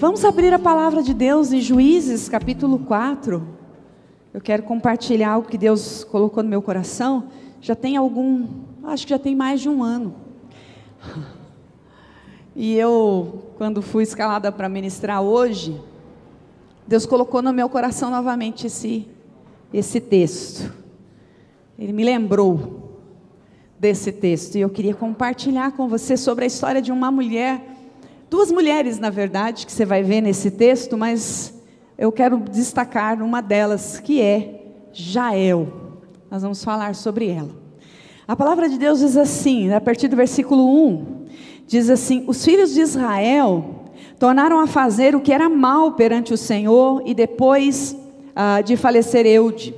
Vamos abrir a palavra de Deus em Juízes, capítulo 4. Eu quero compartilhar algo que Deus colocou no meu coração. Acho que já tem mais de um ano. E eu, quando fui escalada para ministrar hoje, Deus colocou no meu coração novamente esse texto. Ele me lembrou desse texto. E eu queria compartilhar com você sobre a história de uma mulher. Duas mulheres, na verdade, que você vai ver nesse texto, mas eu quero destacar uma delas, que é Jael. Nós vamos falar sobre ela. A palavra de Deus diz assim, a partir do versículo 1, diz assim: os filhos de Israel tornaram a fazer o que era mal perante o Senhor, e depois de falecer Eude,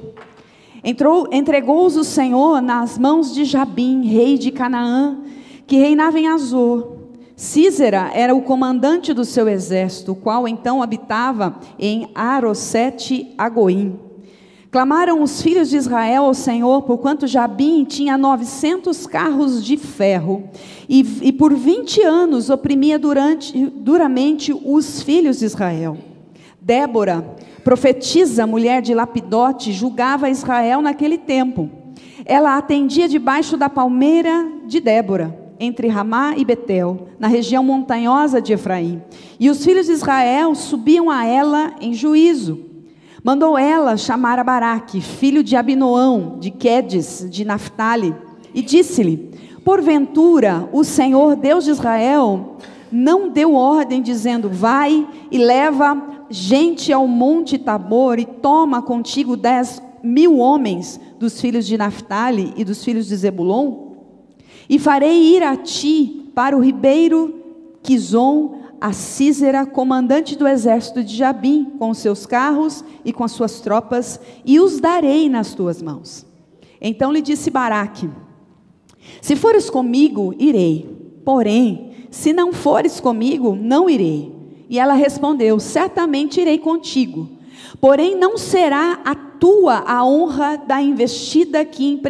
entregou-os o Senhor nas mãos de Jabim, rei de Canaã, que reinava em Azor. Sísera era o comandante do seu exército, o qual então habitava em Arosete-Agoim. Clamaram os filhos de Israel ao Senhor, porquanto Jabim tinha 900 carros de ferro, e por 20 anos oprimia duramente os filhos de Israel. Débora, profetisa, mulher de Lapidote, julgava Israel naquele tempo. Ela atendia debaixo da palmeira de Débora, entre Ramá e Betel, na região montanhosa de Efraim. E os filhos de Israel subiam a ela em juízo. Mandou ela chamar a Baraque, filho de Abinoão, de Quedes, de Naphtali, e disse-lhe: porventura o Senhor Deus de Israel não deu ordem dizendo: vai e leva gente ao monte Tabor e toma contigo 10.000 homens dos filhos de Naphtali e dos filhos de Zebulon? E farei ir a ti para o ribeiro Quizon a Sísera, comandante do exército de Jabim, com os seus carros e com as suas tropas, e os darei nas tuas mãos. Então lhe disse Baraque: se fores comigo, irei, porém, se não fores comigo, não irei. E ela respondeu: certamente irei contigo, porém não será a tua a honra da investida que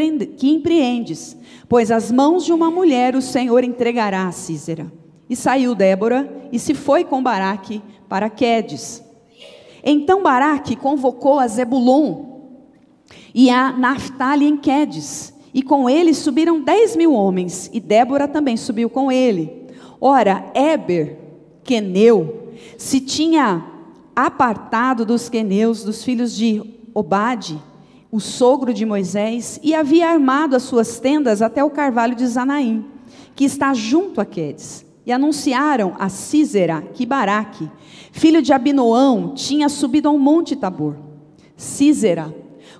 empreendes, pois as mãos de uma mulher o Senhor entregará a Sísera. E saiu Débora e se foi com Baraque para Quedes. Então Baraque convocou a Zebulon e a Naphtali em Quedes, e com ele subiram 10.000 homens, e Débora também subiu com ele. Ora, Éber, queneu, se tinha apartado dos queneus, dos filhos de Obade, o sogro de Moisés, e havia armado as suas tendas até o carvalho de Zanaim, que está junto a Quedes. E anunciaram a Sísera que Baraque, filho de Abinoão, tinha subido ao monte Tabor. Sísera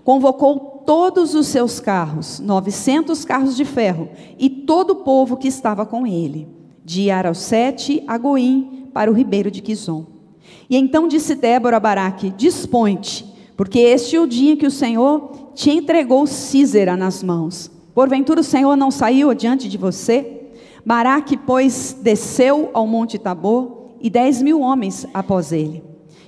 convocou todos os seus carros, 900 carros de ferro, e todo o povo que estava com ele, de Arosete-Agoim para o ribeiro de Quizon. E então disse Débora a Baraque: dispõe-te, porque este é o dia que o Senhor te entregou Sísera nas mãos. Porventura o Senhor não saiu adiante de você? Baraque, pois, desceu ao monte Tabor, e 10.000 homens após ele.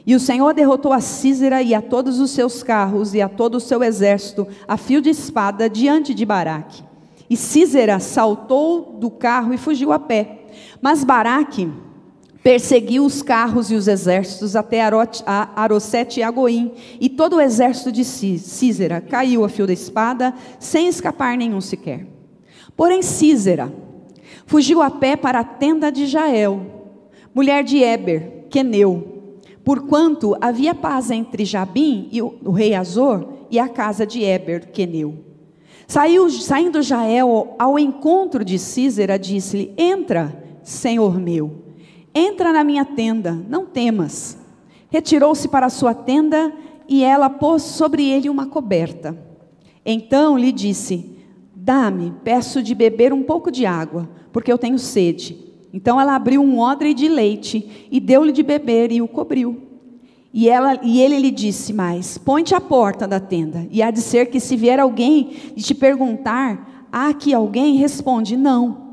E o Senhor derrotou a Sísera e a todos os seus carros e a todo o seu exército a fio de espada diante de Baraque. E Sísera saltou do carro e fugiu a pé. Mas Baraque perseguiu os carros e os exércitos até Arosete-Agoim, e todo o exército de Sísera caiu a fio da espada, sem escapar nenhum sequer. Porém Sísera fugiu a pé para a tenda de Jael, mulher de Éber, queneu, porquanto havia paz entre Jabim e o rei Azor e a casa de Éber, queneu. Saindo Jael ao encontro de Sísera, disse-lhe: entra, senhor meu, entra na minha tenda, não temas. Retirou-se para a sua tenda, e ela pôs sobre ele uma coberta. Então lhe disse: dá-me, peço de beber um pouco de água, porque eu tenho sede. Então ela abriu um odre de leite, e deu-lhe de beber, e o cobriu. E ele lhe disse mais: põe-te à porta da tenda, e há de ser que se vier alguém e te perguntar: há aqui alguém? Responde: não.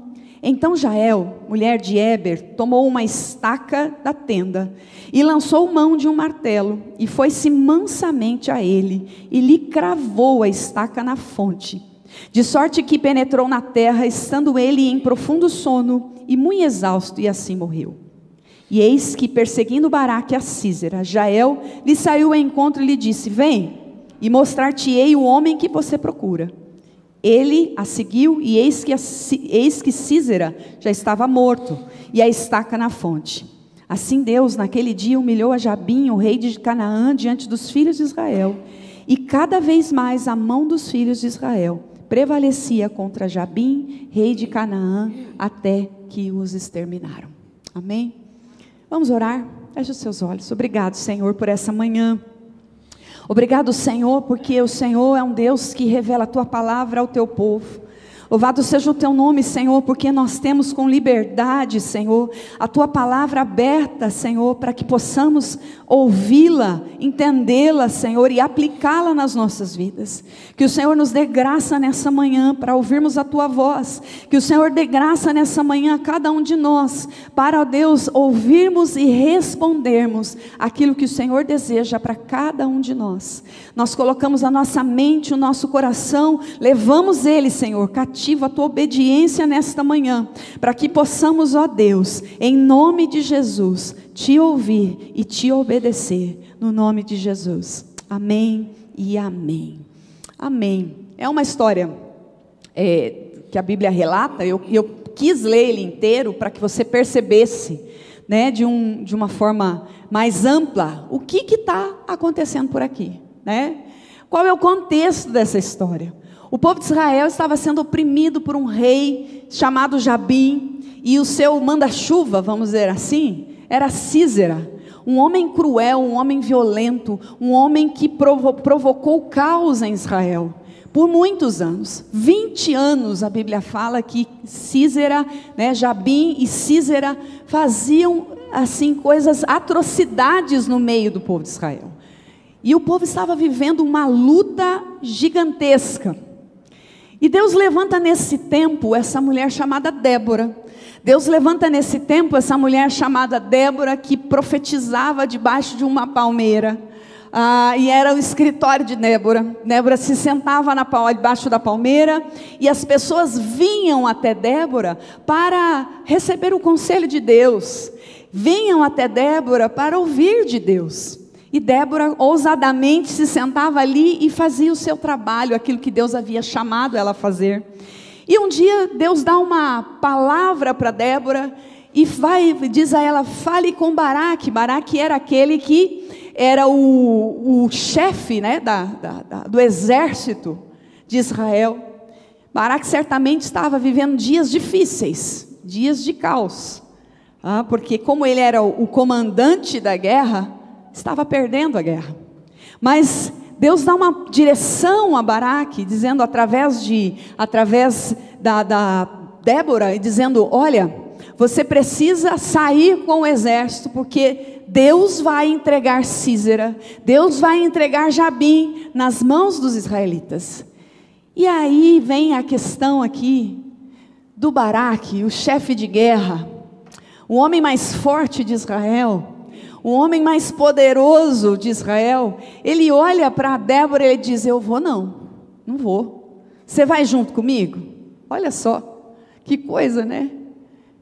Então Jael, mulher de Éber, tomou uma estaca da tenda, e lançou mão de um martelo, e foi-se mansamente a ele, e lhe cravou a estaca na fonte, de sorte que penetrou na terra, estando ele em profundo sono, e muito exausto, e assim morreu. E eis que, perseguindo Baraque a Sísera, Jael lhe saiu ao encontro e lhe disse: vem, e mostrar-te-ei o homem que você procura. Ele a seguiu, e eis que Sísera já estava morto, e a estaca na fonte. Assim Deus, naquele dia, humilhou a Jabim, o rei de Canaã, diante dos filhos de Israel. E cada vez mais a mão dos filhos de Israel prevalecia contra Jabim, rei de Canaã, até que os exterminaram. Amém? Vamos orar? Feche os seus olhos. Obrigado, Senhor, por essa manhã. Obrigado, Senhor, porque o Senhor é um Deus que revela a Tua palavra ao Teu povo. Louvado seja o Teu nome, Senhor, porque nós temos com liberdade, Senhor, a Tua palavra aberta, Senhor, para que possamos ouvi-la, entendê-la, Senhor, e aplicá-la nas nossas vidas. Que o Senhor nos dê graça nessa manhã para ouvirmos a Tua voz. Que o Senhor dê graça nessa manhã a cada um de nós, para, ó Deus, ouvirmos e respondermos aquilo que o Senhor deseja para cada um de nós. Nós colocamos a nossa mente, o nosso coração, levamos ele, Senhor, cativo a Tua obediência nesta manhã, para que possamos, ó Deus, em nome de Jesus, Te ouvir e Te obedecer, no nome de Jesus. Amém e amém. Amém. É uma história que a Bíblia relata. Eu quis ler ele inteiro para que você percebesse, né, de uma forma mais ampla, o que está acontecendo por aqui, né? Qual é o contexto dessa história? O povo de Israel estava sendo oprimido por um rei chamado Jabim, e o seu manda-chuva, vamos dizer assim, era Sísera, um homem cruel, um homem violento, um homem que provocou caos em Israel, por muitos anos, 20 anos a Bíblia fala que Sísera, né, Jabim e Sísera faziam assim coisas, atrocidades no meio do povo de Israel, e o povo estava vivendo uma luta gigantesca. E Deus levanta nesse tempo essa mulher chamada Débora. Deus levanta nesse tempo essa mulher chamada Débora, que profetizava debaixo de uma palmeira. E era o escritório de Débora. Débora se sentava debaixo da palmeira, e as pessoas vinham até Débora para receber o conselho de Deus. Vinham até Débora para ouvir de Deus. E Débora ousadamente se sentava ali e fazia o seu trabalho, aquilo que Deus havia chamado ela a fazer. E um dia Deus dá uma palavra para Débora e diz a ela: fale com Baraque. Baraque era aquele que era o chefe, né, do exército de Israel. Baraque certamente estava vivendo dias difíceis, dias de caos, porque como ele era o comandante da guerra, estava perdendo a guerra. Mas Deus dá uma direção a Baraque, dizendo através da Débora, e dizendo: olha, você precisa sair com o exército, porque Deus vai entregar Sísera, Deus vai entregar Jabim nas mãos dos israelitas. E aí vem a questão aqui do Baraque, o chefe de guerra, o homem mais forte de Israel, o homem mais poderoso de Israel. Ele olha para Débora e ele diz: eu vou não vou. Você vai junto comigo? Olha só, que coisa, né?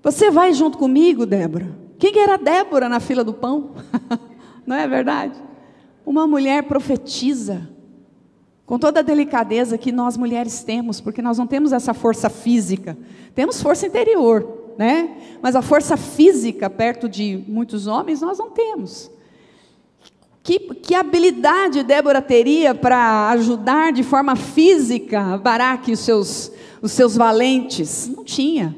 Você vai junto comigo, Débora? Quem era Débora na fila do pão? Não é verdade? Uma mulher profetiza, com toda a delicadeza que nós mulheres temos, porque nós não temos essa força física, temos força interior, né? Mas a força física perto de muitos homens nós não temos. Que habilidade Débora teria para ajudar de forma física Baraque e os seus valentes? Não tinha.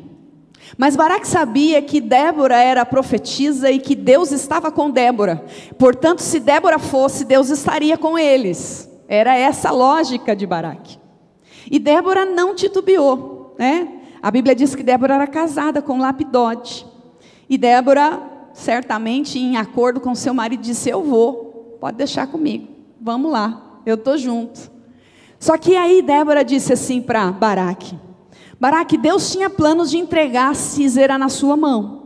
Mas Baraque sabia que Débora era profetisa e que Deus estava com Débora. Portanto, se Débora fosse, Deus estaria com eles. Era essa a lógica de Baraque. E Débora não titubeou, né? A Bíblia diz que Débora era casada com Lapidote. E Débora, certamente em acordo com seu marido, disse: eu vou, pode deixar comigo, vamos lá, eu estou junto. Só que aí Débora disse assim para Baraque: Baraque, Deus tinha planos de entregar Sísera na sua mão.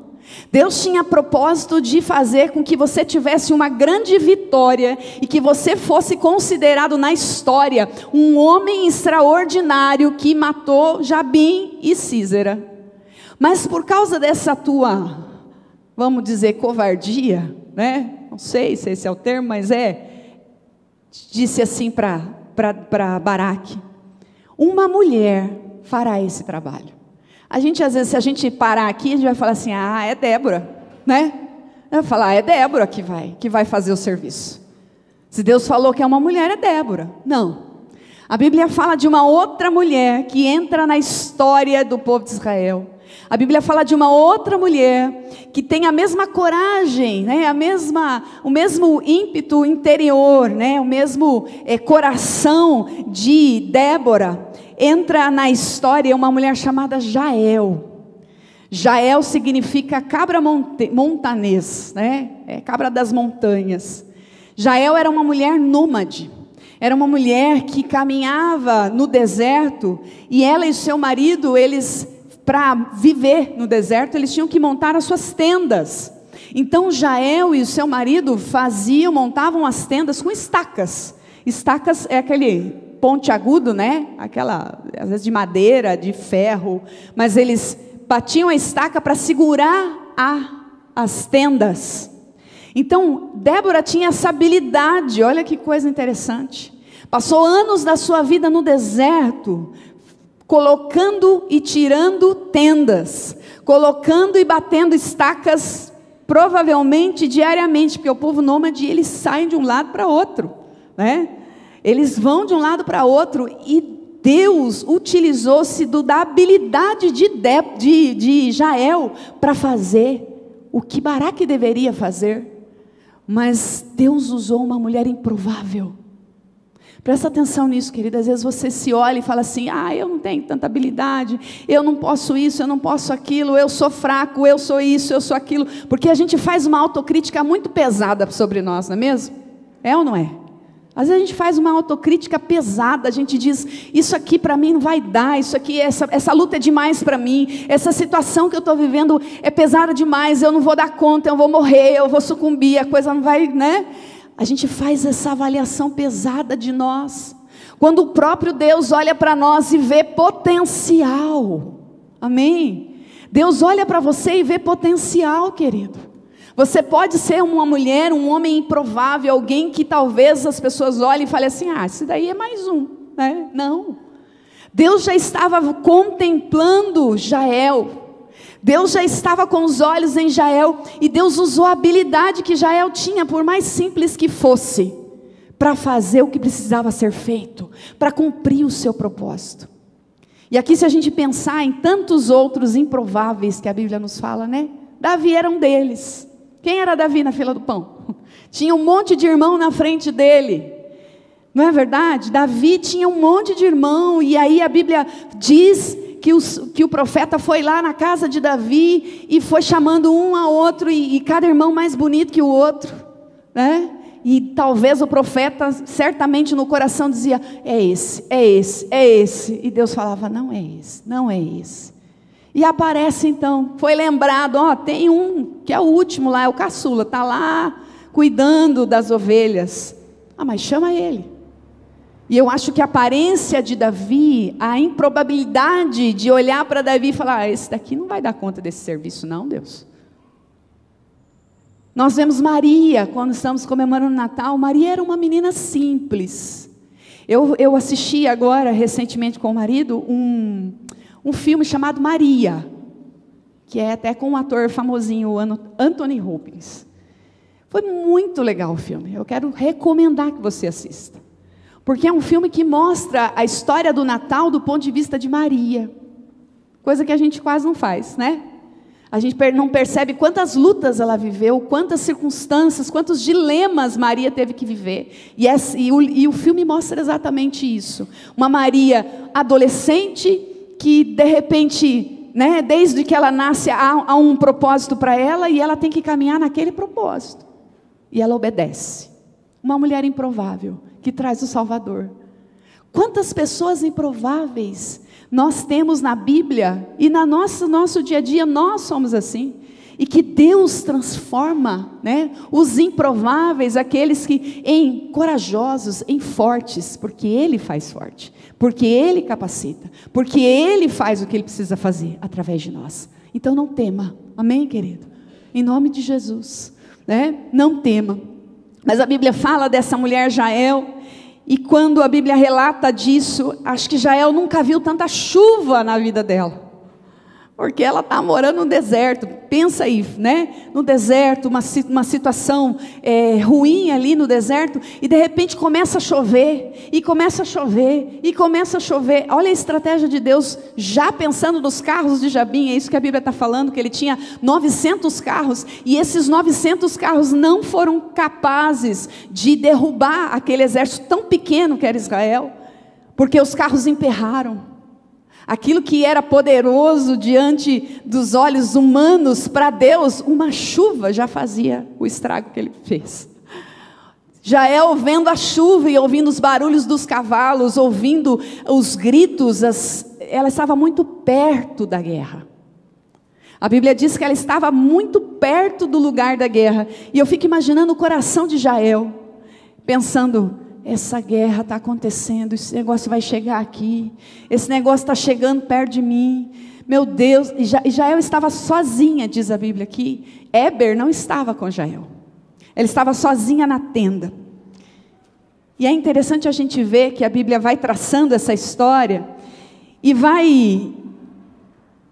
Deus tinha propósito de fazer com que você tivesse uma grande vitória e que você fosse considerado na história um homem extraordinário que matou Jabim e Sísera. Mas por causa dessa tua vamos dizer, covardia, né? Não sei se esse é o termo, mas disse assim para Baraque: uma mulher fará esse trabalho. A gente, às vezes, se a gente parar aqui, a gente vai falar assim: ah, é Débora, né? Vai falar: é Débora que vai fazer o serviço. Se Deus falou que é uma mulher, é Débora. Não. A Bíblia fala de uma outra mulher que entra na história do povo de Israel. A Bíblia fala de uma outra mulher que tem a mesma coragem, né? O mesmo ímpeto interior, né? O mesmo coração de Débora. Entra na história uma mulher chamada Jael. Jael significa cabra montanês, né? Cabra das montanhas. Jael era uma mulher nômade. Era uma mulher que caminhava no deserto, e ela e seu marido, para viver no deserto, eles tinham que montar as suas tendas. Então Jael e o seu marido montavam as tendas com estacas. Estacas é aquele ponte agudo, né? Aquela, às vezes de madeira, de ferro, mas eles batiam a estaca para segurar as tendas. Então, Débora tinha essa habilidade, olha que coisa interessante. Passou anos da sua vida no deserto, colocando e tirando tendas, colocando e batendo estacas, provavelmente diariamente, porque o povo nômade, eles saem de um lado para outro, né? Eles vão de um lado para outro, e Deus utilizou-se da habilidade de Jael para fazer o que Baraque deveria fazer. Mas Deus usou uma mulher improvável. Presta atenção nisso, querida. Às vezes você se olha e fala assim: ah, eu não tenho tanta habilidade, eu não posso isso, eu não posso aquilo, eu sou fraco, eu sou isso, eu sou aquilo. Porque a gente faz uma autocrítica muito pesada sobre nós, não é mesmo? É ou não é? Às vezes a gente faz uma autocrítica pesada, a gente diz: isso aqui para mim não vai dar, isso aqui, essa luta é demais para mim, essa situação que eu estou vivendo é pesada demais, eu não vou dar conta, eu vou morrer, eu vou sucumbir, a coisa não vai, né? A gente faz essa avaliação pesada de nós, quando o próprio Deus olha para nós e vê potencial. Amém? Deus olha para você e vê potencial, querido. Você pode ser uma mulher, um homem improvável, alguém que talvez as pessoas olhem e falem assim: ah, esse daí é mais um, né? Não. Deus já estava contemplando Jael. Deus já estava com os olhos em Jael, e Deus usou a habilidade que Jael tinha, por mais simples que fosse, para fazer o que precisava ser feito, para cumprir o seu propósito. E aqui, se a gente pensar em tantos outros improváveis que a Bíblia nos fala, né? Davi era um deles. Quem era Davi na fila do pão? Tinha um monte de irmão na frente dele. Não é verdade? Davi tinha um monte de irmão, e aí a Bíblia diz que o profeta foi lá na casa de Davi e foi chamando um a outro, e cada irmão mais bonito que o outro, né? E talvez o profeta, certamente no coração dizia: é esse, é esse, é esse. E Deus falava: não é esse, não é esse. E aparece então, foi lembrado: ó, tem um que é o último lá, é o caçula, está lá cuidando das ovelhas. Ah, mas chama ele. E eu acho que a aparência de Davi, a improbabilidade de olhar para Davi e falar: ah, esse daqui não vai dar conta desse serviço não, Deus. Nós vemos Maria, quando estamos comemorando o Natal. Maria era uma menina simples. Eu assisti agora, recentemente com o marido, um filme chamado Maria, que é até com um ator famosinho, o Anthony Hopkins. Foi muito legal o filme. Eu quero recomendar que você assista, porque é um filme que mostra a história do Natal do ponto de vista de Maria, coisa que a gente quase não faz, né? A gente não percebe quantas lutas ela viveu, quantas circunstâncias, quantos dilemas Maria teve que viver. E o filme mostra exatamente isso. Uma Maria adolescente que, de repente, né, desde que ela nasce, há um propósito para ela, e ela tem que caminhar naquele propósito. E ela obedece. Uma mulher improvável, que traz o Salvador. Quantas pessoas improváveis nós temos na Bíblia, e no nosso dia a dia nós somos assim, e que Deus transforma, né, os improváveis, aqueles que em corajosos, em fortes, porque Ele faz forte, porque Ele capacita, porque Ele faz o que Ele precisa fazer através de nós. Então não tema, amém, querido? em nome de Jesus, né? Não tema. Mas a Bíblia fala dessa mulher Jael, e quando a Bíblia relata disso, acho que Jael nunca viu tanta chuva na vida dela. Porque ela está morando no deserto, pensa aí, né? No deserto, uma situação ruim ali no deserto, e de repente começa a chover, e começa a chover, e começa a chover. Olha a estratégia de Deus, já pensando nos carros de Jabim, é isso que a Bíblia está falando, que ele tinha 900 carros, e esses 900 carros não foram capazes de derrubar aquele exército tão pequeno que era Israel, porque os carros emperraram. Aquilo que era poderoso diante dos olhos humanos, para Deus, uma chuva já fazia o estrago que ele fez. Jael vendo a chuva e ouvindo os barulhos dos cavalos, ouvindo os gritos, ela estava muito perto da guerra. A Bíblia diz que ela estava muito perto do lugar da guerra. E eu fico imaginando o coração de Jael, pensando: essa guerra está acontecendo, esse negócio vai chegar aqui, esse negócio está chegando perto de mim, meu Deus. E Jael estava sozinha, diz a Bíblia aqui. Éber não estava com Jael, ela estava sozinha na tenda. E é interessante a gente ver que a Bíblia vai traçando essa história, e vai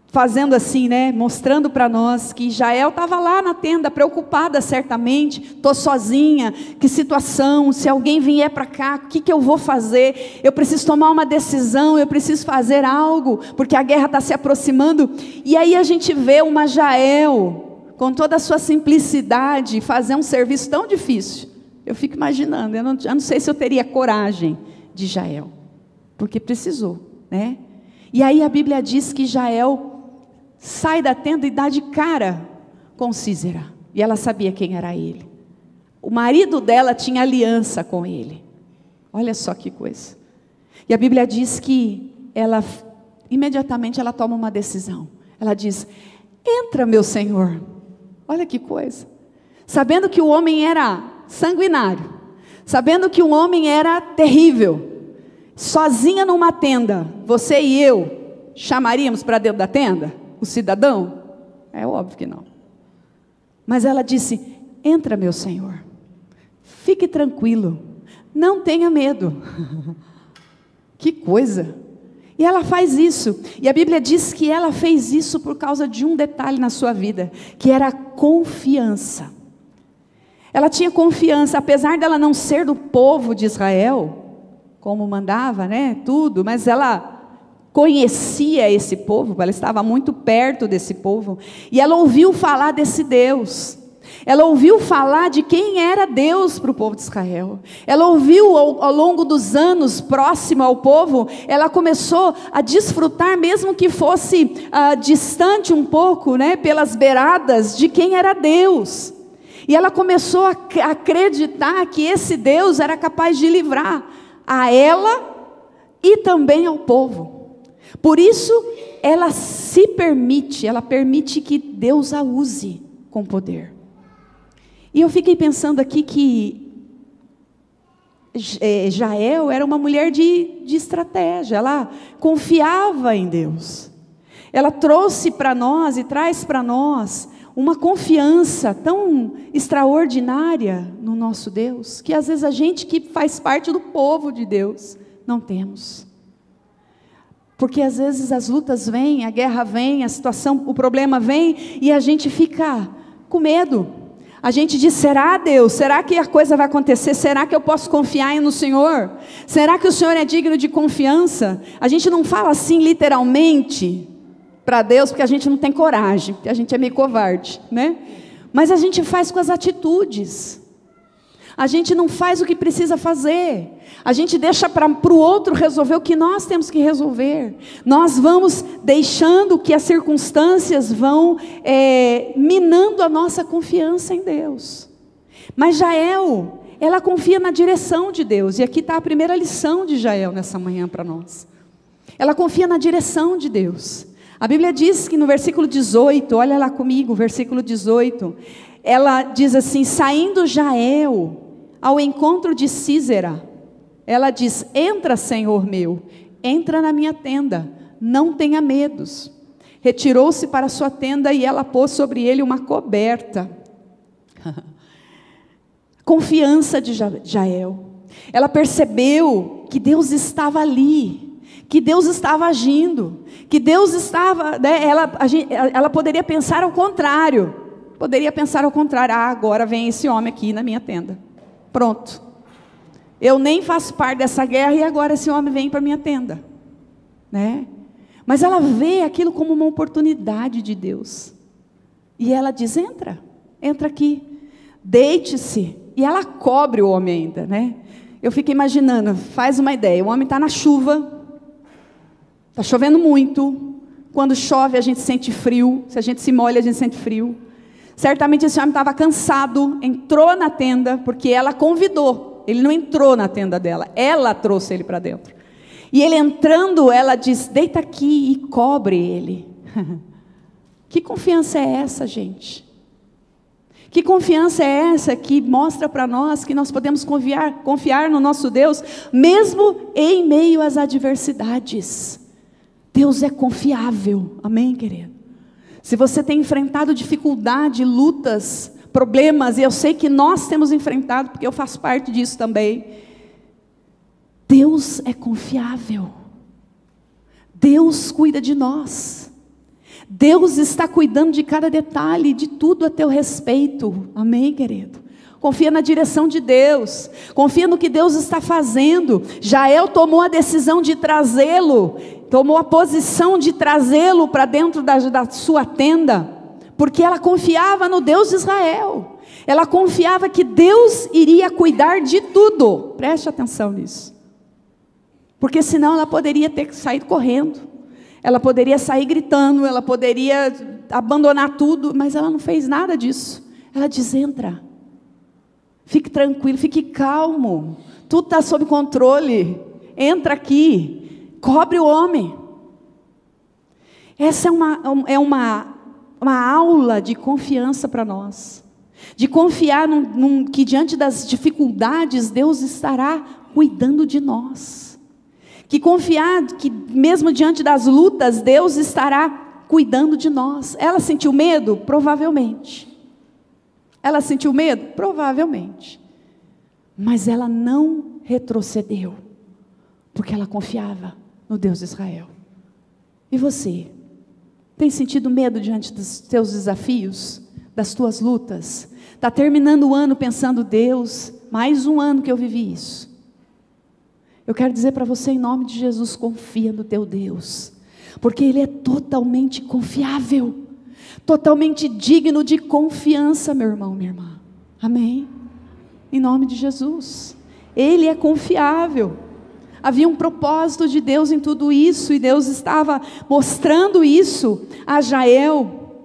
fazendo assim, né, mostrando para nós que Jael estava lá na tenda, preocupada certamente, estou sozinha, que situação, se alguém vier para cá, o que eu vou fazer? Eu preciso tomar uma decisão, eu preciso fazer algo, porque a guerra está se aproximando. E aí a gente vê uma Jael, com toda a sua simplicidade, fazer um serviço tão difícil. Eu fico imaginando, eu não sei se eu teria coragem de Jael, porque precisou, né? E aí a Bíblia diz que Jael sai da tenda e dá de cara com Sísera. E ela sabia quem era ele. O marido dela tinha aliança com ele. Olha só que coisa. E a Bíblia diz que imediatamente ela toma uma decisão. Ela diz: entra, meu senhor. Olha que coisa. Sabendo que o homem era sanguinário, sabendo que o homem era terrível, sozinha numa tenda, você e eu chamaríamos para dentro da tenda o cidadão? É óbvio que não. Mas ela disse: entra, meu senhor, fique tranquilo, não tenha medo. Que coisa. E ela faz isso, e a Bíblia diz que ela fez isso por causa de um detalhe na sua vida, que era a confiança. Ela tinha confiança, apesar dela não ser do povo de Israel, como mandava, né, tudo, mas ela conhecia esse povo, ela estava muito perto desse povo, e ela ouviu falar desse Deus, ela ouviu falar de quem era Deus para o povo de Israel, ela ouviu ao longo dos anos, próximo ao povo, ela começou a desfrutar, mesmo que fosse distante um pouco, né, pelas beiradas, de quem era Deus, e ela começou a acreditar que esse Deus era capaz de livrar a ela e também ao povo. Por isso, ela permite que Deus a use com poder. E eu fiquei pensando aqui que Jael era uma mulher de estratégia, ela confiava em Deus. Ela trouxe para nós e traz para nós uma confiança tão extraordinária no nosso Deus, que às vezes a gente que faz parte do povo de Deus, não temos. Porque às vezes as lutas vêm, a guerra vem, a situação, o problema vem, e a gente fica com medo. A gente diz: será, Deus? Será que a coisa vai acontecer? Será que eu posso confiar no Senhor? Será que o Senhor é digno de confiança? A gente não fala assim literalmente para Deus, porque a gente não tem coragem, porque a gente é meio covarde, né? Mas a gente faz com as atitudes. A gente não faz o que precisa fazer. A gente deixa para o outro resolver o que nós temos que resolver. Nós vamos deixando que as circunstâncias vão minando a nossa confiança em Deus. Mas Jael, ela confia na direção de Deus. E aqui está a primeira lição de Jael nessa manhã para nós. Ela confia na direção de Deus. A Bíblia diz que no versículo 18, olha lá comigo, versículo 18. Ela diz assim: saindo Jael ao encontro de Sísera, ela diz: entra, Senhor meu, entra na minha tenda, não tenha medos. retirou-se para sua tenda e ela pôs sobre ele uma coberta. Confiança de Jael. Ela percebeu que Deus estava ali, que Deus estava agindo, que Deus estava, né, ela poderia pensar ao contrário. Agora vem esse homem aqui na minha tenda. Pronto. Eu nem faço parte dessa guerra e agora esse homem vem para a minha tenda. Né? Mas ela vê aquilo como uma oportunidade de Deus. E ela diz, entra aqui, deite-se. E ela cobre o homem ainda, né? Eu fico imaginando, faz uma ideia, o homem está na chuva, está chovendo muito, quando chove a gente sente frio, se a gente se molha a gente sente frio. Certamente esse homem estava cansado, entrou na tenda, porque ela convidou, ele não entrou na tenda dela, ela trouxe ele para dentro. E ele entrando, ela diz, deita aqui e cobre ele. Que confiança é essa, gente? Que confiança é essa que mostra para nós que nós podemos confiar no nosso Deus, mesmo em meio às adversidades? Deus é confiável, amém, querido? Se você tem enfrentado dificuldade, lutas, problemas, e eu sei que nós temos enfrentado, porque eu faço parte disso também, Deus é confiável, Deus cuida de nós, Deus está cuidando de cada detalhe, de tudo a teu respeito, amém, querido? Confia na direção de Deus, confia no que Deus está fazendo. Jael tomou a decisão de trazê-lo, tomou a posição de trazê-lo para dentro da sua tenda, porque ela confiava no Deus de Israel, ela confiava que Deus iria cuidar de tudo, preste atenção nisso, porque senão ela poderia ter saído correndo, ela poderia sair gritando, ela poderia abandonar tudo, mas ela não fez nada disso. Ela diz, entra, fique tranquilo, fique calmo, tudo está sob controle, entra aqui, cobre o homem. Essa é uma aula de confiança para nós, de confiar que diante das dificuldades, Deus estará cuidando de nós. Que confiar que mesmo diante das lutas, Deus estará cuidando de nós. Ela sentiu medo? Provavelmente. Ela sentiu medo? Provavelmente. Mas ela não retrocedeu, porque ela confiava no Deus de Israel. E você? Tem sentido medo diante dos teus desafios, das tuas lutas? Está terminando o ano pensando, Deus, mais um ano que eu vivi isso. Eu quero dizer para você, em nome de Jesus, confia no teu Deus, porque Ele é totalmente confiável, totalmente digno de confiança, meu irmão, minha irmã, amém? Em nome de Jesus, Ele é confiável. Havia um propósito de Deus em tudo isso, e Deus estava mostrando isso a Jael,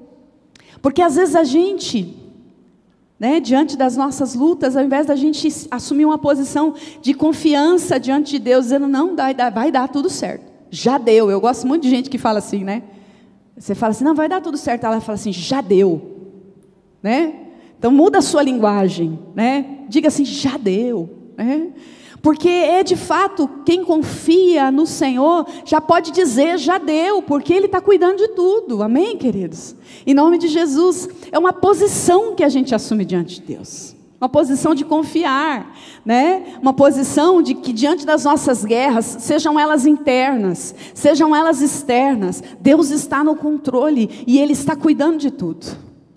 porque às vezes a gente, diante das nossas lutas, ao invés da gente assumir uma posição de confiança diante de Deus, dizendo, não, vai dar tudo certo, já deu. Eu gosto muito de gente que fala assim, né? Você fala assim, não, vai dar tudo certo, ela fala assim, já deu, né? Então muda a sua linguagem, né? Diga assim, já deu, né? Porque é de fato, quem confia no Senhor, já pode dizer, já deu, porque Ele está cuidando de tudo, amém, queridos? Em nome de Jesus, é uma posição que a gente assume diante de Deus, uma posição de confiar, né? Uma posição de que diante das nossas guerras, sejam elas internas, sejam elas externas, Deus está no controle, e Ele está cuidando de tudo,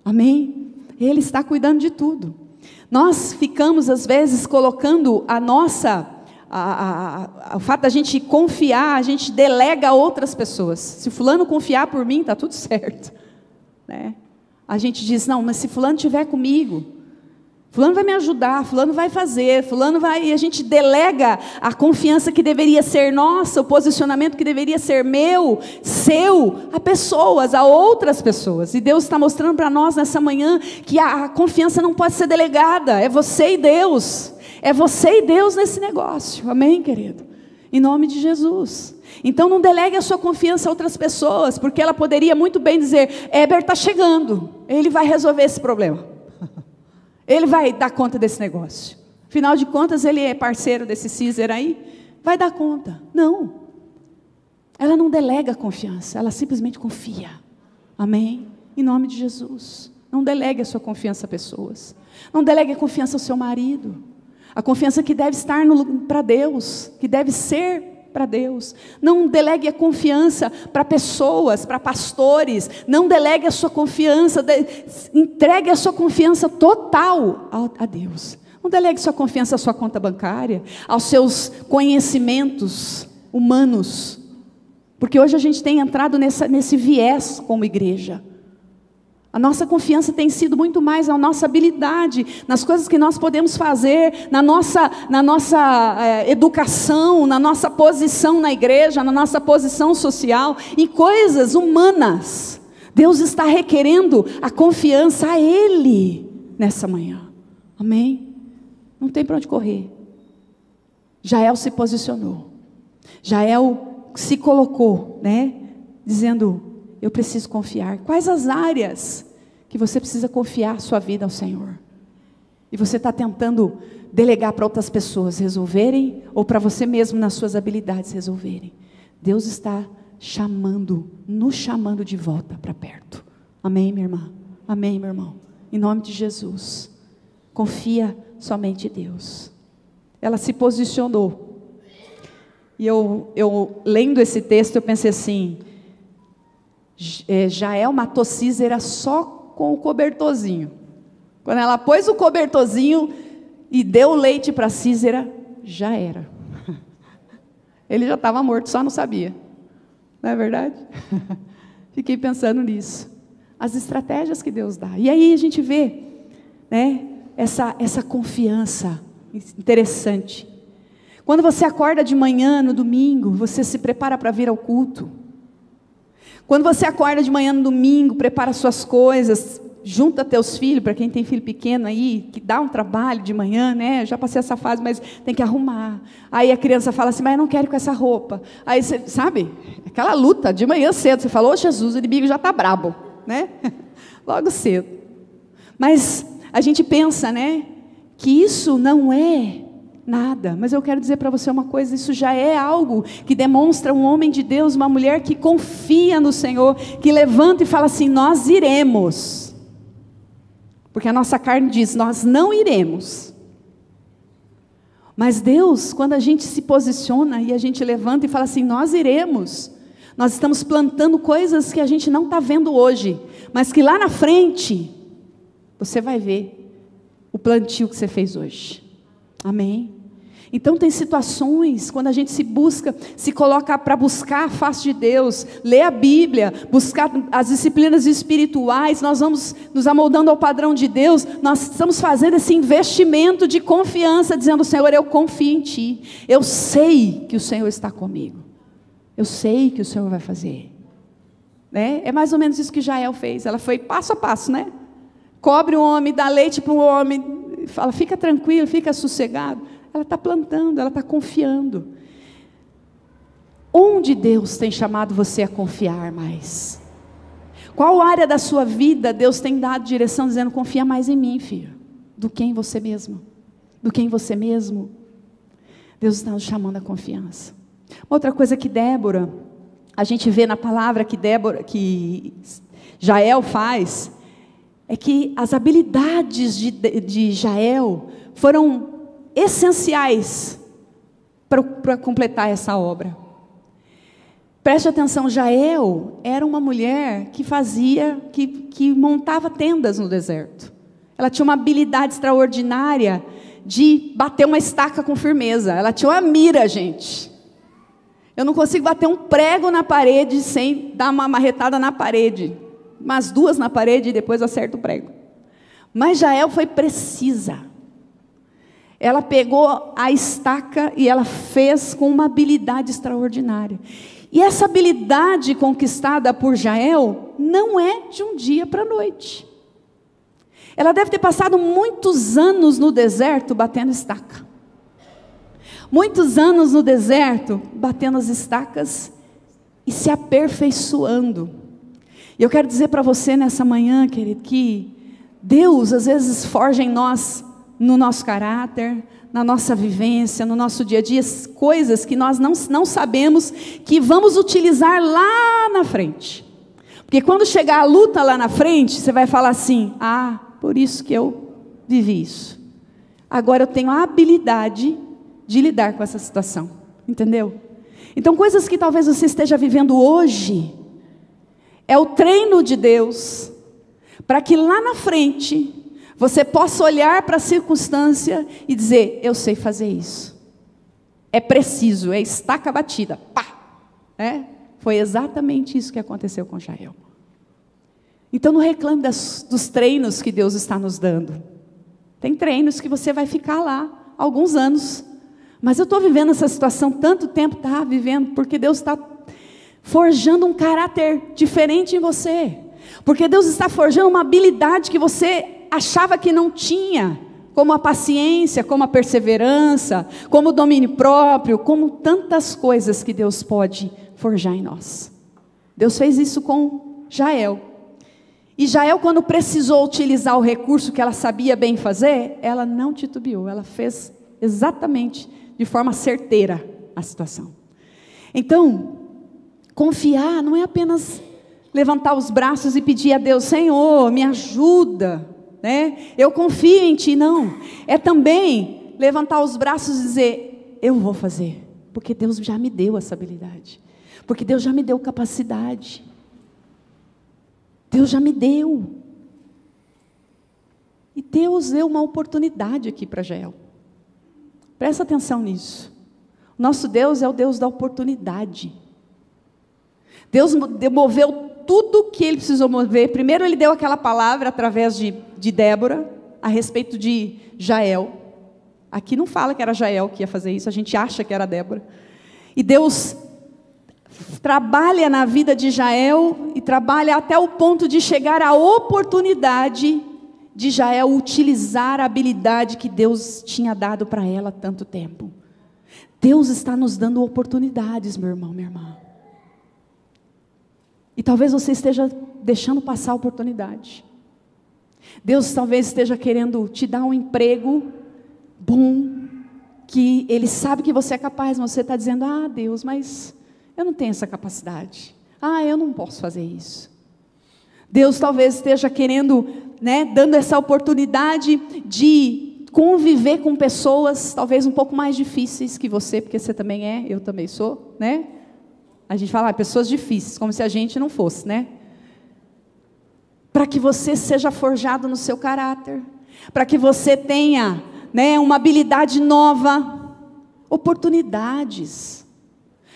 amém? Ele está cuidando de tudo. Nós ficamos às vezes colocando o fato da gente confiar, a gente delega a outras pessoas. Se fulano confiar por mim, está tudo certo, né? A gente diz, não, mas se fulano estiver comigo, fulano vai me ajudar, fulano vai fazer, fulano vai... E a gente delega a confiança que deveria ser nossa, o posicionamento que deveria ser meu, seu, a pessoas, a outras pessoas. E Deus está mostrando para nós nessa manhã que a confiança não pode ser delegada, é você e Deus. É você e Deus nesse negócio, amém, querido? Em nome de Jesus. Então não delegue a sua confiança a outras pessoas, porque ela poderia muito bem dizer, Heber está chegando, ele vai resolver esse problema. Ele vai dar conta desse negócio. Afinal de contas, ele é parceiro desse Cícer aí. Vai dar conta. Não. Ela não delega a confiança. Ela simplesmente confia. Amém? Em nome de Jesus. Não delegue a sua confiança a pessoas. Não delegue a confiança ao seu marido. A confiança que deve estar para Deus, que deve ser para Deus. Não delegue a confiança para pessoas, para pastores. Não delegue a sua confiança, entregue a sua confiança total a Deus. Não delegue sua confiança à sua conta bancária, aos seus conhecimentos humanos. Porque hoje a gente tem entrado nesse viés como igreja. A nossa confiança tem sido muito mais a nossa habilidade, nas coisas que nós podemos fazer, na nossa educação, na nossa posição na igreja, na nossa posição social, em coisas humanas. Deus está requerendo a confiança a Ele nessa manhã. Amém? Não tem para onde correr. Jael se posicionou. Jael se colocou, dizendo: eu preciso confiar. Quais as áreas que você precisa confiar sua vida ao Senhor? E você está tentando delegar para outras pessoas resolverem, ou para você mesmo nas suas habilidades resolverem? Deus está nos chamando de volta para perto. Amém, minha irmã? Amém, meu irmão? Em nome de Jesus. Confia somente em Deus. Ela se posicionou. E eu lendo esse texto, eu pensei assim: Jael matou Sísera só com o cobertorzinho. Quando ela pôs o cobertorzinho e deu leite para Sísera, já era. Ele já estava morto, só não sabia. Não é verdade? Fiquei pensando nisso. As estratégias que Deus dá. E aí a gente vê, essa confiança interessante. Quando você acorda de manhã no domingo, você se prepara para vir ao culto. Quando você acorda de manhã no domingo, prepara suas coisas, junta teus filhos, para quem tem filho pequeno aí, que dá um trabalho de manhã, eu já passei essa fase, mas tem que arrumar. Aí a criança fala assim: mas eu não quero ir com essa roupa. Aí você, sabe, aquela luta de manhã cedo, você falou: ô Jesus, o inimigo já está brabo, logo cedo. Mas a gente pensa, que isso não é nada, mas eu quero dizer para você uma coisa: isso já é algo que demonstra um homem de Deus, uma mulher que confia no Senhor, que levanta e fala assim: nós iremos, porque a nossa carne diz: nós não iremos. Mas Deus, quando a gente se posiciona e a gente levanta e fala assim: nós iremos, nós estamos plantando coisas que a gente não está vendo hoje, mas que lá na frente você vai ver o plantio que você fez hoje. Amém? Então tem situações, quando a gente se coloca para buscar a face de Deus, ler a Bíblia, buscar as disciplinas espirituais, nós vamos nos amoldando ao padrão de Deus, nós estamos fazendo esse investimento de confiança, dizendo: Senhor, eu confio em Ti, eu sei que o Senhor está comigo, eu sei que o Senhor vai fazer. É mais ou menos isso que Jael fez, ela foi passo a passo, cobre o homem, dá leite para o homem, fala: fica tranquilo, fica sossegado. Ela está plantando, ela está confiando. Onde Deus tem chamado você a confiar mais? Qual área da sua vida Deus tem dado direção, dizendo: confia mais em mim, filho, do que em você mesmo? Do que em você mesmo? Deus está nos chamando a confiança. Outra coisa que Débora, a gente vê na palavra que Jael faz, é que as habilidades de Jael foram essenciais para completar essa obra. Preste atenção, Jael era uma mulher que montava tendas no deserto. Ela tinha uma habilidade extraordinária de bater uma estaca com firmeza. Ela tinha uma mira, gente. Eu não consigo bater um prego na parede sem dar uma marretada na parede. Umas duas na parede e depois acerto o prego. Mas Jael foi precisa. Ela pegou a estaca e ela fez com uma habilidade extraordinária. E essa habilidade conquistada por Jael não é de um dia para a noite. Ela deve ter passado muitos anos no deserto batendo estaca. Muitos anos no deserto batendo as estacas e se aperfeiçoando. E eu quero dizer para você nessa manhã, querido, que Deus às vezes forja em nós, no nosso caráter, na nossa vivência, no nosso dia a dia, coisas que nós não sabemos que vamos utilizar lá na frente. Porque quando chegar a luta lá na frente, você vai falar assim: ah, por isso que eu vivi isso. Agora eu tenho a habilidade de lidar com essa situação. Entendeu? Então, coisas que talvez você esteja vivendo hoje, é o treino de Deus, para que lá na frente, você possa olhar para a circunstância e dizer: eu sei fazer isso. É preciso, é estaca batida. Pá! Foi exatamente isso que aconteceu com Jael. Então não reclame dos treinos que Deus está nos dando. Tem treinos que você vai ficar lá alguns anos. Mas eu estou vivendo essa situação tanto tempo, vivendo, porque Deus está forjando um caráter diferente em você. Porque Deus está forjando uma habilidade que você achava que não tinha, como a paciência, como a perseverança, como o domínio próprio, como tantas coisas que Deus pode forjar em nós. Deus fez isso com Jael. E Jael, quando precisou utilizar o recurso que ela sabia bem fazer, ela não titubeou, ela fez exatamente de forma certeira a situação. Então, confiar não é apenas levantar os braços e pedir a Deus: Senhor, me ajuda, eu confio em Ti. Não, é também levantar os braços e dizer: eu vou fazer, porque Deus já me deu essa habilidade, porque Deus já me deu capacidade, Deus já me deu. E Deus deu uma oportunidade aqui para Jael. Presta atenção nisso. O nosso Deus é o Deus da oportunidade. Deus moveu tudo que Ele precisou mover. Primeiro Ele deu aquela palavra através de Débora, a respeito de Jael. Aqui não fala que era Jael que ia fazer isso, a gente acha que era Débora. E Deus trabalha na vida de Jael, e trabalha até o ponto de chegar à oportunidade de Jael utilizar a habilidade que Deus tinha dado para ela há tanto tempo. Deus está nos dando oportunidades, meu irmão, minha irmã. E talvez você esteja deixando passar a oportunidade. Deus talvez esteja querendo te dar um emprego bom, que Ele sabe que você é capaz, mas você está dizendo: ah, Deus, mas eu não tenho essa capacidade. Ah, eu não posso fazer isso. Deus talvez esteja querendo, dando essa oportunidade de conviver com pessoas talvez um pouco mais difíceis que você, porque você também é, eu também sou, A gente fala, pessoas difíceis, como se a gente não fosse, Para que você seja forjado no seu caráter, para que você tenha, uma habilidade nova, oportunidades.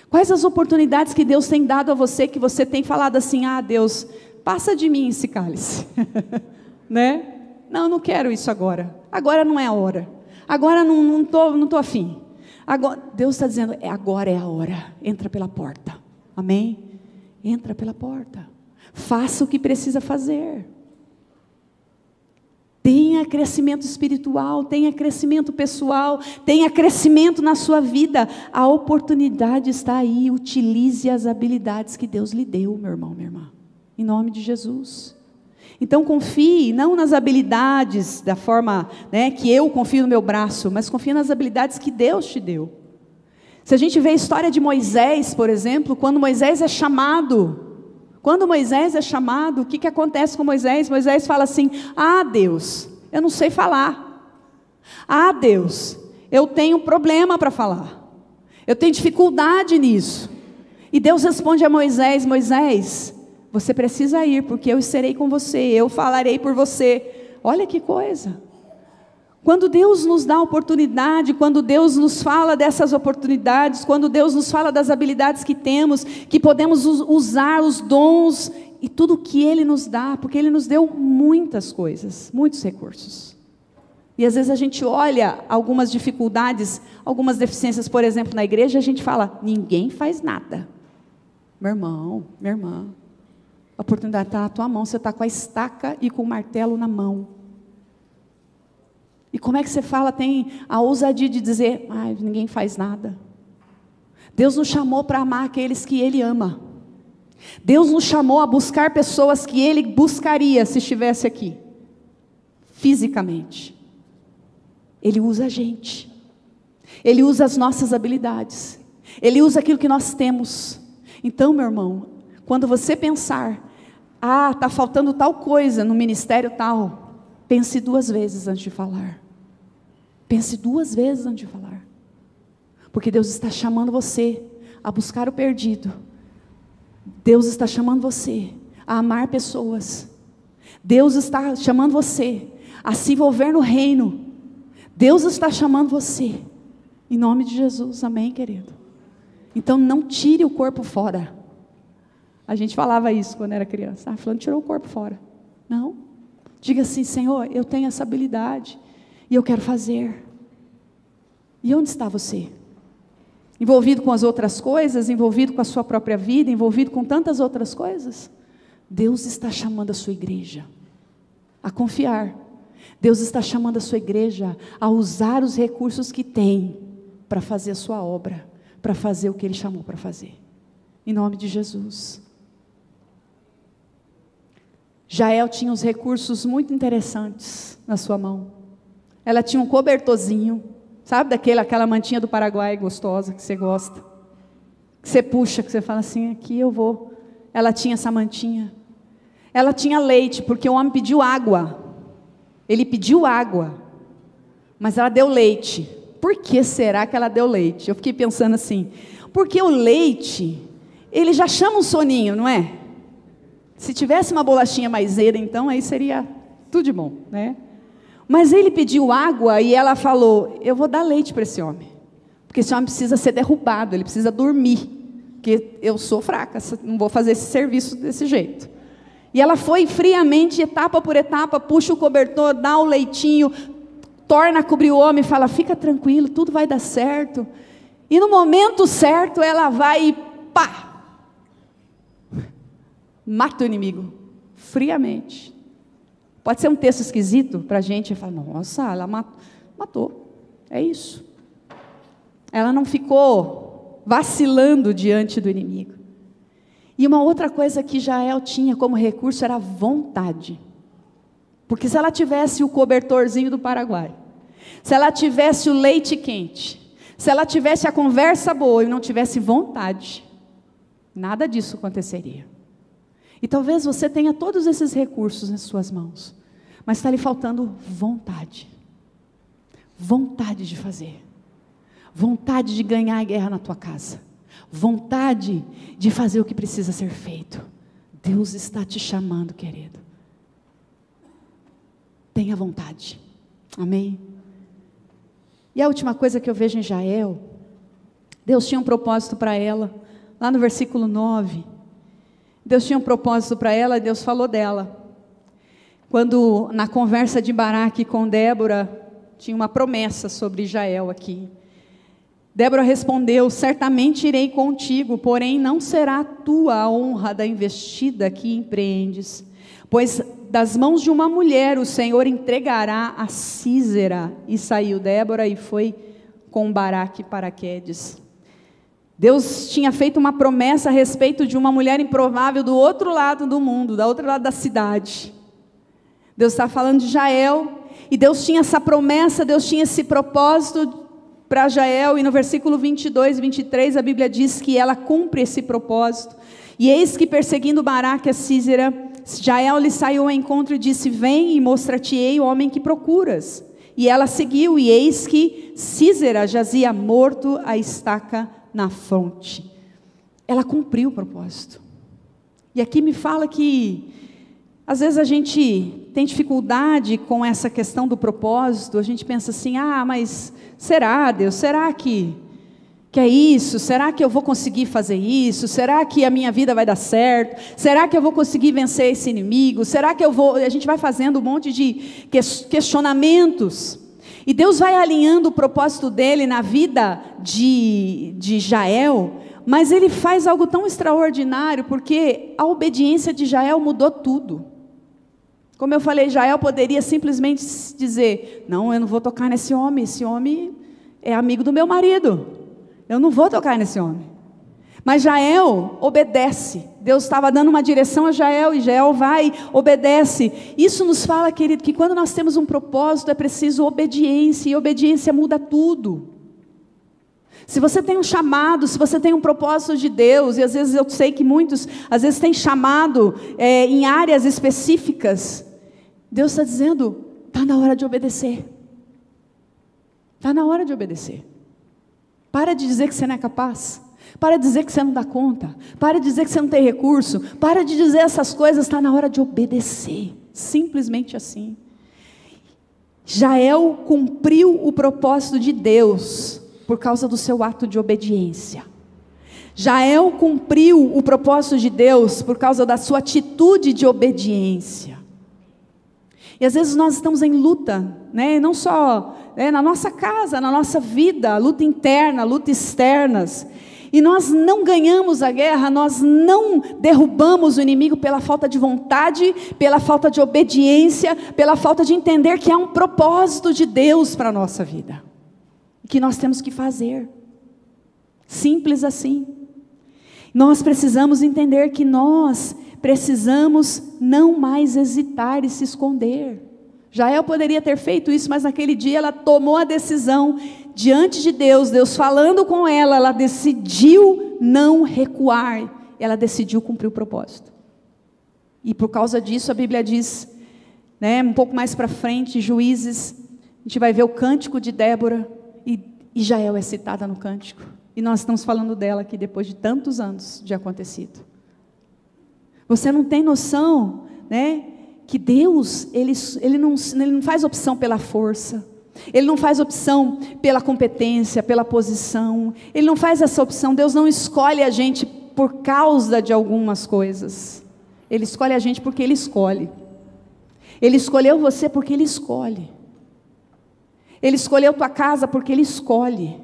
Quais as oportunidades que Deus tem dado a você, que você tem falado assim: ah, Deus, passa de mim esse cálice, Não quero isso agora. Agora não é a hora. Agora não tô afim. Agora, Deus está dizendo: agora é a hora. Entra pela porta. Amém? Entra pela porta. Faça o que precisa fazer. Tenha crescimento espiritual, tenha crescimento pessoal, tenha crescimento na sua vida. A oportunidade está aí. Utilize as habilidades que Deus lhe deu, meu irmão, minha irmã. Em nome de Jesus. Então confie, não nas habilidades da forma que eu confio no meu braço, mas confie nas habilidades que Deus te deu. Se a gente vê a história de Moisés, por exemplo, quando Moisés é chamado, o que acontece com Moisés? Moisés fala assim: ah, Deus, eu não sei falar. Ah, Deus, eu tenho problema para falar. Eu tenho dificuldade nisso. E Deus responde a Moisés: Moisés, você precisa ir, porque eu estarei com você, eu falarei por você. Olha que coisa. Quando Deus nos dá oportunidade, quando Deus nos fala dessas oportunidades, quando Deus nos fala das habilidades que temos, que podemos usar os dons e tudo que Ele nos dá, porque Ele nos deu muitas coisas, muitos recursos. E às vezes a gente olha algumas dificuldades, algumas deficiências, por exemplo, na igreja, a gente fala: ninguém faz nada. Meu irmão, minha irmã, a oportunidade está na tua mão, você está com a estaca e com o martelo na mão. E como é que você fala, tem a ousadia de dizer: ai, ninguém faz nada? Deus nos chamou para amar aqueles que Ele ama. Deus nos chamou a buscar pessoas que Ele buscaria se estivesse aqui, fisicamente. Ele usa a gente. Ele usa as nossas habilidades. Ele usa aquilo que nós temos. Então, meu irmão, quando você pensar Ah, está faltando tal coisa no ministério tal. Pense 2 vezes antes de falar. Pense 2 vezes antes de falar. Porque Deus está chamando você a buscar o perdido. Deus está chamando você a amar pessoas. Deus está chamando você a se envolver no reino. Deus está chamando você. Em nome de Jesus, amém, querido? Então não tire o corpo fora. A gente falava isso quando era criança. Fulano tirou o corpo fora. Não. Diga assim: Senhor, eu tenho essa habilidade e eu quero fazer. E onde está você? Envolvido com as outras coisas, envolvido com a sua própria vida, envolvido com tantas outras coisas? Deus está chamando a sua igreja a confiar. Deus está chamando a sua igreja a usar os recursos que tem para fazer a sua obra, para fazer o que Ele chamou para fazer. Em nome de Jesus. Jael tinha uns recursos muito interessantes na sua mão. Ela tinha um cobertorzinho, sabe aquela mantinha do Paraguai gostosa que você gosta, que você puxa, que você fala assim: aqui eu vou. Ela tinha essa mantinha. Ela tinha leite, porque o homem pediu água. Ele pediu água, mas ela deu leite. Por que será que ela deu leite? Eu fiquei pensando assim, porque o leite, ele já chama um soninho, não é? Se tivesse uma bolachinha maisena, então aí seria tudo de bom, né? Mas ele pediu água e ela falou: eu vou dar leite para esse homem, porque esse homem precisa ser derrubado, ele precisa dormir, porque eu sou fraca, não vou fazer esse serviço desse jeito. E ela foi friamente, etapa por etapa, puxa o cobertor, dá o leitinho, torna a cobrir o homem e fala: fica tranquilo, tudo vai dar certo. E no momento certo ela vai e pá! Mata o inimigo, friamente. Pode ser um texto esquisito para a gente, fala: nossa, ela matou, é isso. Ela não ficou vacilando diante do inimigo. E uma outra coisa que Jael tinha como recurso era a vontade. Porque se ela tivesse o cobertorzinho do Paraguai, se ela tivesse o leite quente, se ela tivesse a conversa boa e não tivesse vontade, nada disso aconteceria. E talvez você tenha todos esses recursos nas suas mãos, mas está lhe faltando vontade. Vontade de fazer. Vontade de ganhar a guerra na tua casa. Vontade de fazer o que precisa ser feito. Deus está te chamando, querido. Tenha vontade. Amém? E a última coisa que eu vejo em Jael, Deus tinha um propósito para ela. Lá no versículo 9, Deus tinha um propósito para ela e Deus falou dela. Quando na conversa de Baraque com Débora, tinha uma promessa sobre Jael aqui. Débora respondeu: certamente irei contigo, porém não será tua a honra da investida que empreendes, pois das mãos de uma mulher o Senhor entregará a Sísera. E saiu Débora e foi com Baraque para Quedes. Deus tinha feito uma promessa a respeito de uma mulher improvável do outro lado do mundo, do outro lado da cidade. Deus está falando de Jael, e Deus tinha essa promessa, Deus tinha esse propósito para Jael, e no versículo 22 e 23 a Bíblia diz que ela cumpre esse propósito. E eis que perseguindo Baraque a Sísera, Jael lhe saiu ao encontro e disse: vem e mostrar-te-ei o homem que procuras. E ela seguiu, e eis que Sísera jazia morto à estaca na fronte. Ela cumpriu o propósito. E aqui me fala que às vezes a gente tem dificuldade com essa questão do propósito. A gente pensa assim: ah, mas será, Deus? Será que é isso? Será que eu vou conseguir fazer isso? Será que a minha vida vai dar certo? Será que eu vou conseguir vencer esse inimigo? Será que eu vou... A gente vai fazendo um monte de questionamentos. E Deus vai alinhando o propósito dele na vida de Jael, mas ele faz algo tão extraordinário, porque a obediência de Jael mudou tudo. Como eu falei, Jael poderia simplesmente dizer: não, eu não vou tocar nesse homem, esse homem é amigo do meu marido, eu não vou tocar nesse homem. Mas Jael obedece. Deus estava dando uma direção a Jael, e Jael vai, obedece. Isso nos fala, querido, que quando nós temos um propósito é preciso obediência, e obediência muda tudo. Se você tem um chamado, se você tem um propósito de Deus, e às vezes eu sei que muitos, às vezes têm chamado em áreas específicas, Deus está dizendo, está na hora de obedecer. Está na hora de obedecer. Para de dizer que você não é capaz. Para de dizer que você não dá conta. Para de dizer que você não tem recurso. Para de dizer essas coisas, está na hora de obedecer. Simplesmente assim. Jael cumpriu o propósito de Deus por causa do seu ato de obediência. Jael cumpriu o propósito de Deus por causa da sua atitude de obediência. E às vezes nós estamos em luta, né? Não só na nossa casa, na nossa vida, luta interna, luta externas. E nós não ganhamos a guerra, nós não derrubamos o inimigo pela falta de vontade, pela falta de obediência, pela falta de entender que há um propósito de Deus para a nossa vida. Que nós temos que fazer. Simples assim. Nós precisamos entender que nós precisamos não mais hesitar e se esconder. Jael poderia ter feito isso, mas naquele dia ela tomou a decisão diante de Deus, Deus falando com ela, ela decidiu não recuar, ela decidiu cumprir o propósito. E por causa disso a Bíblia diz, um pouco mais para frente, Juízes, a gente vai ver o cântico de Débora, e Jael é citada no cântico, e nós estamos falando dela aqui depois de tantos anos de acontecido. Você não tem noção, que Deus, ele não faz opção pela força, Ele não faz opção pela competência, pela posição, Ele não faz essa opção. Deus não escolhe a gente por causa de algumas coisas, Ele escolhe a gente porque Ele escolhe. Ele escolheu você porque Ele escolhe. Ele escolheu tua casa porque Ele escolhe.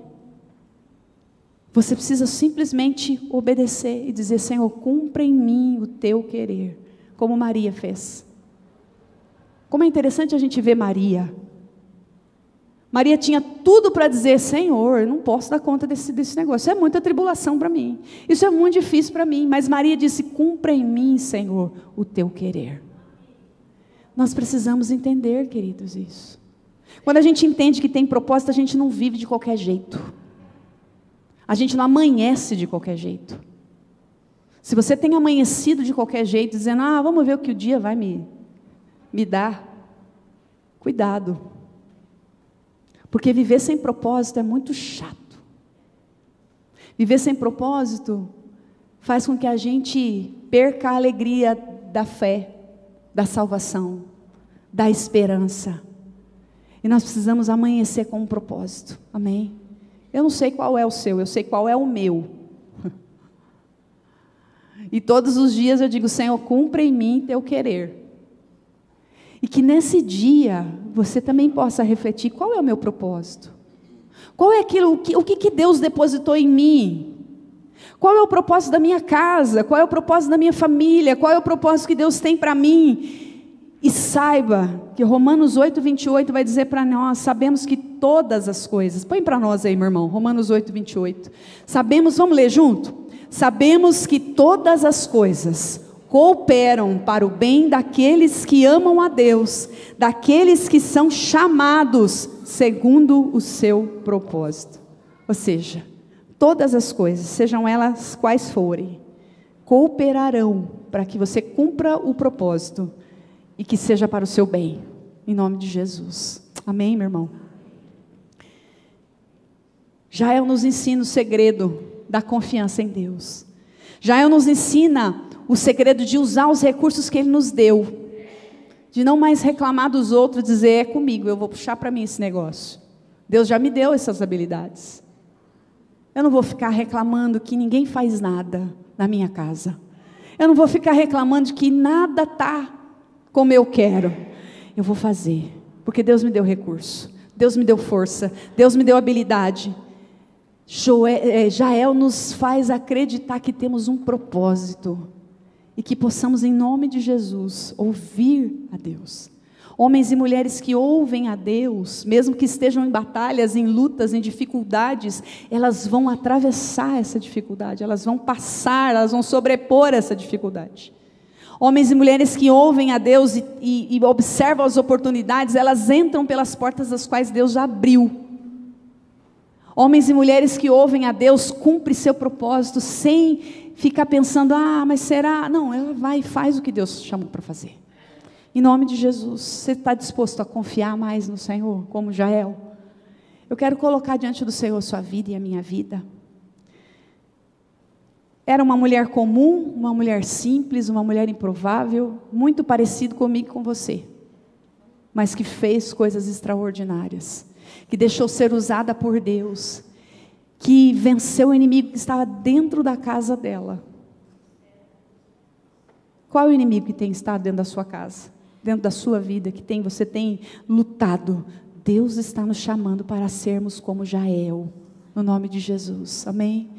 Você precisa simplesmente obedecer e dizer, Senhor, cumpra em mim o teu querer, como Maria fez. Como é interessante a gente ver Maria. Maria tinha tudo para dizer, Senhor, eu não posso dar conta desse negócio, isso é muita tribulação para mim, isso é muito difícil para mim, mas Maria disse, cumpra em mim, Senhor, o teu querer. Nós precisamos entender, queridos, isso. Quando a gente entende que tem propósito, a gente não vive de qualquer jeito, a gente não amanhece de qualquer jeito. Se você tem amanhecido de qualquer jeito, dizendo, vamos ver o que o dia vai me dar, cuidado, porque viver sem propósito é muito chato. Viver sem propósito faz com que a gente perca a alegria da fé, da salvação, da esperança. E nós precisamos amanhecer com um propósito, amém? Eu não sei qual é o seu, eu sei qual é o meu. E todos os dias eu digo, Senhor, cumpra em mim teu querer. E que nesse dia você também possa refletir, qual é o meu propósito? Qual é aquilo, o que Deus depositou em mim? Qual é o propósito da minha casa? Qual é o propósito da minha família? Qual é o propósito que Deus tem para mim? E saiba que Romanos 8:28 vai dizer para nós, sabemos que todas as coisas, põe para nós aí, meu irmão, Romanos 8:28. Sabemos, vamos ler junto? Sabemos que todas as coisas cooperam para o bem daqueles que amam a Deus, daqueles que são chamados segundo o seu propósito. Ou seja, todas as coisas, sejam elas quais forem, cooperarão para que você cumpra o propósito e que seja para o seu bem, em nome de Jesus. Amém, meu irmão? Jael nos ensina o segredo da confiança em Deus. Jael nos ensina o segredo de usar os recursos que Ele nos deu, de não mais reclamar dos outros, dizer, é comigo, eu vou puxar para mim esse negócio. Deus já me deu essas habilidades. Eu não vou ficar reclamando que ninguém faz nada na minha casa. Eu não vou ficar reclamando de que nada está como eu quero. Eu vou fazer, porque Deus me deu recurso, Deus me deu força, Deus me deu habilidade. Jael nos faz acreditar que temos um propósito e que possamos, em nome de Jesus, ouvir a Deus. Homens e mulheres que ouvem a Deus, mesmo que estejam em batalhas, em lutas, em dificuldades, elas vão atravessar essa dificuldade, elas vão passar, elas vão sobrepor essa dificuldade. Homens e mulheres que ouvem a Deus e observam as oportunidades, elas entram pelas portas das quais Deus já abriu. Homens e mulheres que ouvem a Deus, cumpre seu propósito, sem ficar pensando, mas será? Não, ela vai e faz o que Deus chamou para fazer. Em nome de Jesus, você está disposto a confiar mais no Senhor, como Jael? Eu quero colocar diante do Senhor a sua vida e a minha vida. Era uma mulher comum, uma mulher simples, uma mulher improvável, muito parecido comigo e com você, mas que fez coisas extraordinárias, que deixou ser usada por Deus, que venceu o inimigo que estava dentro da casa dela. Qual é o inimigo que tem estado dentro da sua casa, dentro da sua vida, que você tem lutado? Deus está nos chamando para sermos como Jael, no nome de Jesus, amém?